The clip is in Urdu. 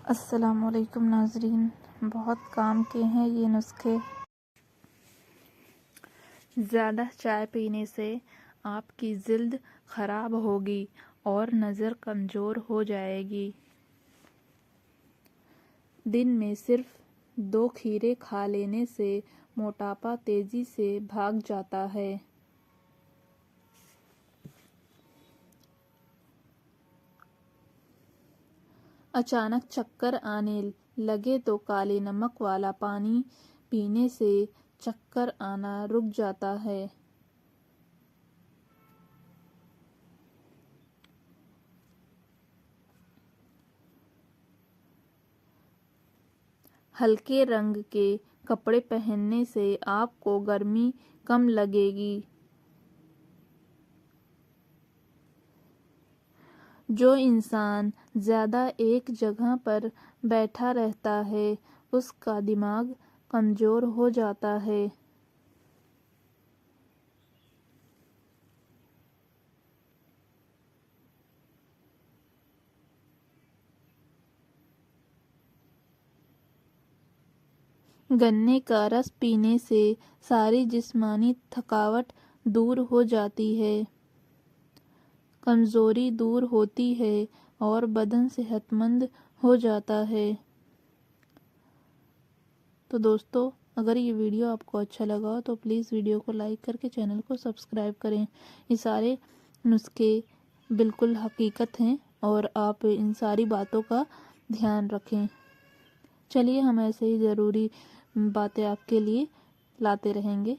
السلام علیکم ناظرین، بہت کام کے ہیں یہ نسخے۔ زیادہ چائے پینے سے آپ کی جلد خراب ہوگی اور نظر کمزور ہو جائے گی۔ دن میں صرف 2 کھیرے کھا لینے سے موٹاپا تیزی سے بھاگ جاتا ہے۔ اچانک چکر آنے لگے تو کالے نمک والا پانی پینے سے چکر آنا رک جاتا ہے۔ ہلکے رنگ کے کپڑے پہننے سے آپ کو گرمی کم لگے گی۔ جو انسان زیادہ ایک جگہ پر بیٹھا رہتا ہے اس کا دماغ کمزور ہو جاتا ہے۔ گنے کا رس پینے سے ساری جسمانی تھکاوٹ دور ہو جاتی ہے، کمزوری دور ہوتی ہے اور بدن صحت مند ہو جاتا ہے۔ تو دوستو، اگر یہ ویڈیو آپ کو اچھا لگا ہو تو پلیز ویڈیو کو لائک کر کے چینل کو سبسکرائب کریں۔ یہ سارے نسخے بالکل حقیقت ہیں اور آپ ان ساری باتوں کا دھیان رکھیں۔ چلیے، ہم ایسے ہی ضروری باتیں آپ کے لیے لاتے رہیں گے۔